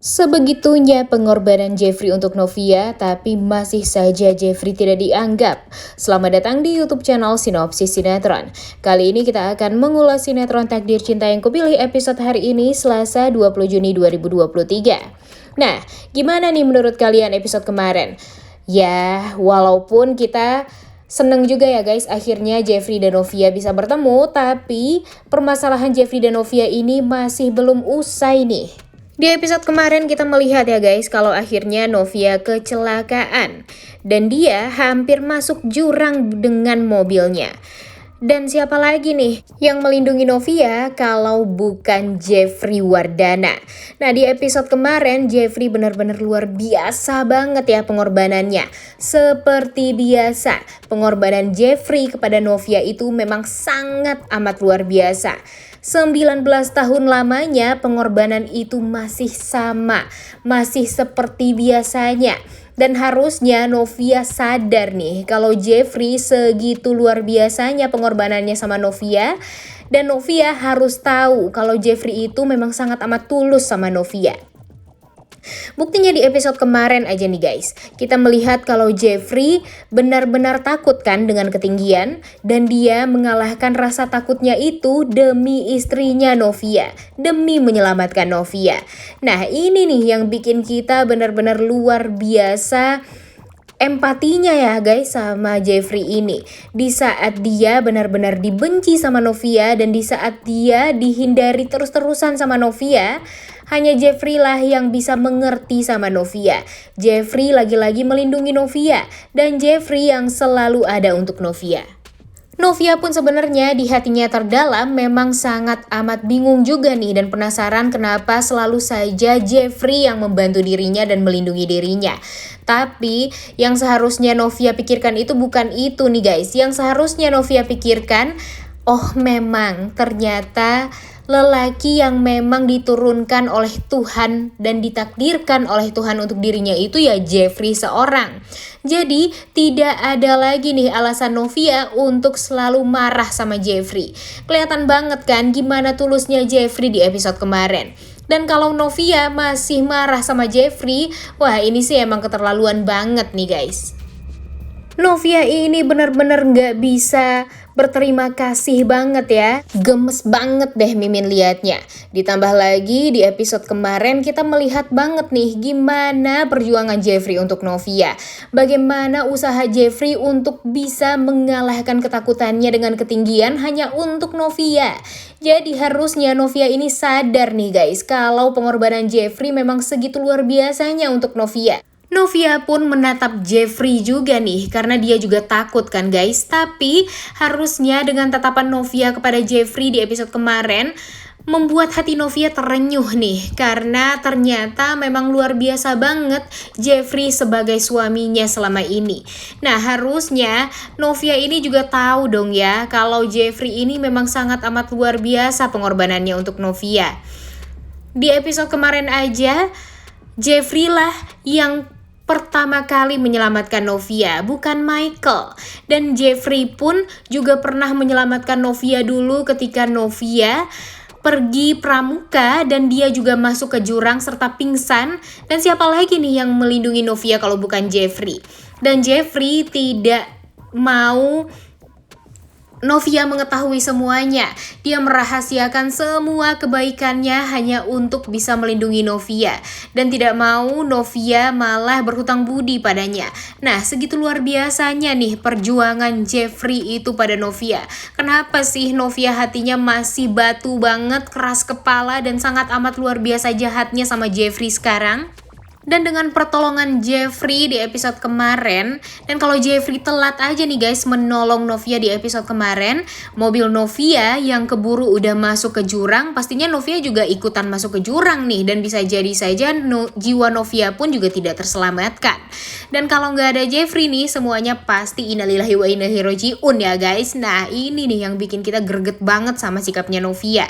Sebegitunya pengorbanan Jeffrey untuk Novia, tapi masih saja Jeffrey tidak dianggap. Selamat datang di YouTube channel Sinopsis Sinetron. Kali ini kita akan mengulas sinetron Takdir Cinta yang Kupilih episode hari ini, Selasa 20 Juni 2023. Nah, gimana nih menurut kalian episode kemarin? Ya, walaupun kita seneng juga ya guys, akhirnya Jeffrey dan Novia bisa bertemu, tapi permasalahan Jeffrey dan Novia ini masih belum usai nih. Di episode kemarin kita melihat ya guys, kalau akhirnya Novia kecelakaan dan dia hampir masuk jurang dengan mobilnya. Dan siapa lagi nih yang melindungi Novia kalau bukan Jeffrey Wardana. Nah, di episode kemarin Jeffrey benar-benar luar biasa banget ya pengorbanannya. Seperti biasa, pengorbanan Jeffrey kepada Novia itu memang sangat amat luar biasa. 19 tahun lamanya pengorbanan itu masih sama, masih seperti biasanya. Dan harusnya Novia sadar nih kalau Jeffrey segitu luar biasanya pengorbanannya sama Novia. Dan Novia harus tahu kalau Jeffrey itu memang sangat amat tulus sama Novia. Buktinya di episode kemarin aja nih guys, kita melihat kalau Jeffrey benar-benar takut kan dengan ketinggian, dan dia mengalahkan rasa takutnya itu demi istrinya Novia, demi menyelamatkan Novia. Nah, ini nih yang bikin kita benar-benar luar biasa empatinya ya guys sama Jeffrey ini. Di saat dia benar-benar dibenci sama Novia dan di saat dia dihindari terus-terusan sama Novia, hanya Jeffrey lah yang bisa mengerti sama Novia. Jeffrey lagi-lagi melindungi Novia dan Jeffrey yang selalu ada untuk Novia. Novia pun sebenarnya di hatinya terdalam memang sangat amat bingung juga nih dan penasaran kenapa selalu saja Jeffrey yang membantu dirinya dan melindungi dirinya. Tapi yang seharusnya Novia pikirkan itu bukan itu nih guys. Yang seharusnya Novia pikirkan, oh memang ternyata lelaki yang memang diturunkan oleh Tuhan dan ditakdirkan oleh Tuhan untuk dirinya itu ya Jeffrey seorang. Jadi tidak ada lagi nih alasan Novia untuk selalu marah sama Jeffrey. Kelihatan banget kan gimana tulusnya Jeffrey di episode kemarin. Dan kalau Novia masih marah sama Jeffrey, wah ini sih emang keterlaluan banget nih guys. Novia ini benar-benar gak bisa berterima kasih banget ya. Gemes banget deh Mimin liatnya. Ditambah lagi di episode kemarin kita melihat banget nih gimana perjuangan Jeffrey untuk Novia. Bagaimana usaha Jeffrey untuk bisa mengalahkan ketakutannya dengan ketinggian hanya untuk Novia. Jadi harusnya Novia ini sadar nih guys, kalau pengorbanan Jeffrey memang segitu luar biasanya untuk Novia. Novia pun menatap Jeffrey juga nih karena dia juga takut kan guys. Tapi harusnya dengan tatapan Novia kepada Jeffrey di episode kemarin membuat hati Novia terenyuh nih, karena ternyata memang luar biasa banget Jeffrey sebagai suaminya selama ini. Nah, harusnya Novia ini juga tahu dong ya kalau Jeffrey ini memang sangat amat luar biasa pengorbanannya untuk Novia. Di episode kemarin aja Jeffrey lah yang pertama kali menyelamatkan Novia, bukan Michael. Dan Jeffrey pun juga pernah menyelamatkan Novia dulu ketika Novia pergi pramuka dan dia juga masuk ke jurang serta pingsan. Dan siapa lagi nih yang melindungi Novia kalau bukan Jeffrey? Dan Jeffrey tidak mau Novia mengetahui semuanya. Dia merahasiakan semua kebaikannya hanya untuk bisa melindungi Novia. Dan tidak mau Novia malah berhutang budi padanya. Nah, segitu luar biasanya nih perjuangan Jeffrey itu pada Novia. Kenapa sih Novia hatinya masih batu banget, keras kepala dan sangat amat luar biasa jahatnya sama Jeffrey sekarang? Dan dengan pertolongan Jeffrey di episode kemarin, dan kalau Jeffrey telat aja nih guys menolong Novia di episode kemarin, mobil Novia yang keburu udah masuk ke jurang, pastinya Novia juga ikutan masuk ke jurang nih, dan bisa jadi saja jiwa Novia pun juga tidak terselamatkan. Dan kalau nggak ada Jeffrey nih, semuanya pasti innalillahi wa inna ilaihi raji'un ya guys. Nah, ini nih yang bikin kita greget banget sama sikapnya Novia.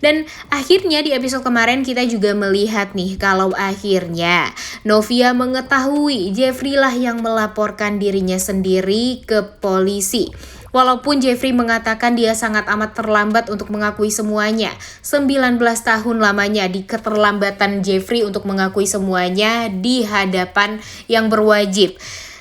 Dan akhirnya di episode kemarin kita juga melihat nih kalau akhirnya Novia mengetahui Jeffrey lah yang melaporkan dirinya sendiri ke polisi. Walaupun Jeffrey mengatakan dia sangat amat terlambat untuk mengakui semuanya. 19 tahun lamanya di keterlambatan Jeffrey untuk mengakui semuanya di hadapan yang berwajib.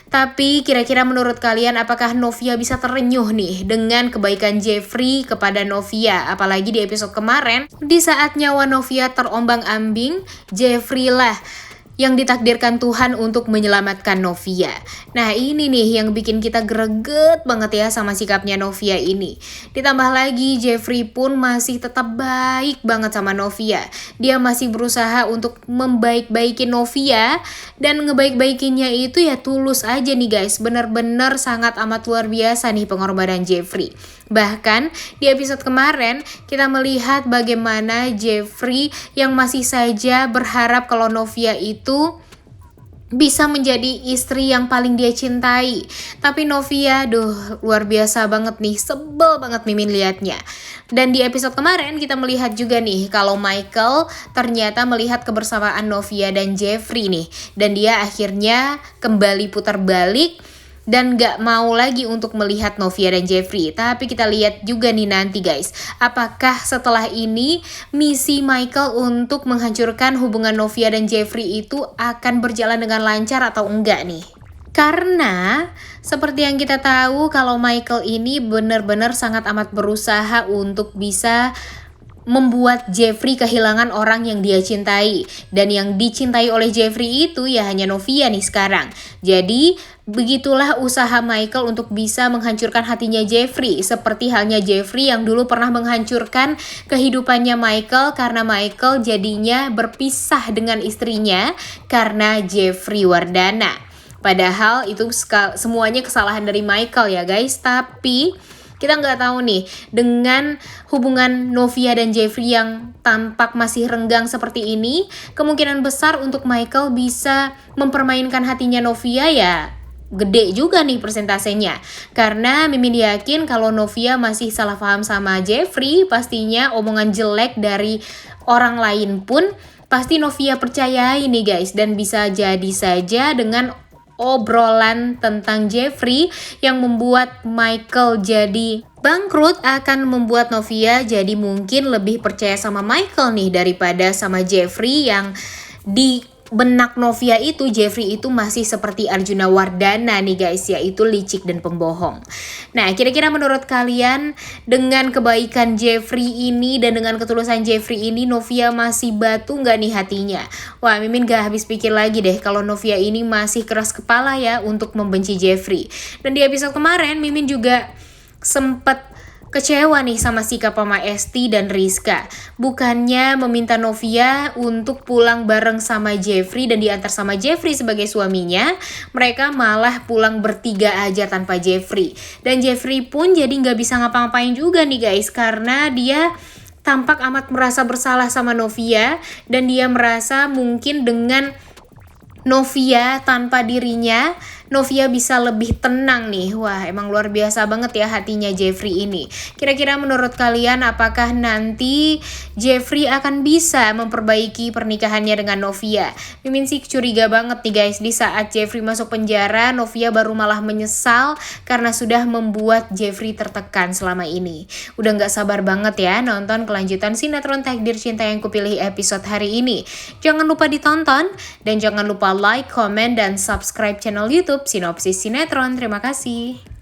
Tapi kira-kira menurut kalian apakah Novia bisa terenyuh nih dengan kebaikan Jeffrey kepada Novia? Apalagi di episode kemarin, di saat nyawa Novia terombang-ambing, Jeffrey lah yang ditakdirkan Tuhan untuk menyelamatkan Novia. Nah ini nih yang bikin kita greget banget ya sama sikapnya Novia ini. Ditambah lagi Jeffrey pun masih tetap baik banget sama Novia. Dia masih berusaha untuk membaik-baikin Novia. Dan ngebaik-baikinnya itu ya tulus aja nih guys. Bener-bener sangat amat luar biasa nih pengorbanan Jeffrey. Bahkan di episode kemarin kita melihat bagaimana Jeffrey yang masih saja berharap kalau Novia itu bisa menjadi istri yang paling dia cintai. Tapi Novia, luar biasa banget nih, sebel banget Mimin liatnya. Dan di episode kemarin kita melihat juga nih kalau Michael ternyata melihat kebersamaan Novia dan Jeffrey nih. Dan dia akhirnya kembali putar balik dan gak mau lagi untuk melihat Novia dan Jeffrey. Tapi kita lihat juga nih nanti guys, apakah setelah ini misi Michael untuk menghancurkan hubungan Novia dan Jeffrey itu akan berjalan dengan lancar atau enggak nih. Karena seperti yang kita tahu kalau Michael ini benar-benar sangat amat berusaha untuk bisa membuat Jeffrey kehilangan orang yang dia cintai. Dan yang dicintai oleh Jeffrey itu ya hanya Novia nih sekarang. Jadi begitulah usaha Michael untuk bisa menghancurkan hatinya Jeffrey. Seperti halnya Jeffrey yang dulu pernah menghancurkan kehidupannya Michael karena Michael jadinya berpisah dengan istrinya karena Jeffrey Wardana. Padahal itu semuanya kesalahan dari Michael ya guys. Tapi kita nggak tahu nih, dengan hubungan Novia dan Jeffrey yang tampak masih renggang seperti ini, kemungkinan besar untuk Michael bisa mempermainkan hatinya Novia ya gede juga nih persentasenya. Karena Mimin yakin kalau Novia masih salah paham sama Jeffrey, pastinya omongan jelek dari orang lain pun pasti Novia percayai nih guys. Dan bisa jadi saja dengan obrolan tentang Jeffrey yang membuat Michael jadi bangkrut akan membuat Novia jadi mungkin lebih percaya sama Michael nih daripada sama Jeffrey yang di benak Novia itu Jeffrey itu masih seperti Arjuna Wardana nih guys, yaitu licik dan pembohong. Nah kira-kira menurut kalian dengan kebaikan Jeffrey ini dan dengan ketulusan Jeffrey ini Novia masih batu nggak nih hatinya? Wah Mimin gak habis pikir lagi deh kalau Novia ini masih keras kepala ya untuk membenci Jeffrey. Dan di episode kemarin Mimin juga sempat kecewa nih sama sikap Mama Esti dan Rizka. Bukannya meminta Novia untuk pulang bareng sama Jeffrey dan diantar sama Jeffrey sebagai suaminya, mereka malah pulang bertiga aja tanpa Jeffrey. Dan Jeffrey pun jadi nggak bisa ngapa-ngapain juga nih guys, karena dia tampak amat merasa bersalah sama Novia. Dan dia merasa mungkin dengan Novia tanpa dirinya, Novia bisa lebih tenang nih. Wah emang luar biasa banget ya hatinya Jeffrey ini. Kira-kira menurut kalian apakah nanti Jeffrey akan bisa memperbaiki pernikahannya dengan Novia? Mimin sih curiga banget nih guys. Di saat Jeffrey masuk penjara, Novia baru malah menyesal karena sudah membuat Jeffrey tertekan selama ini. Udah gak sabar banget ya nonton kelanjutan sinetron Takdir Cinta Yang Kupilih episode hari ini. Jangan lupa ditonton dan jangan lupa like, comment, dan subscribe channel YouTube Sinopsis Sinetron. Terima kasih.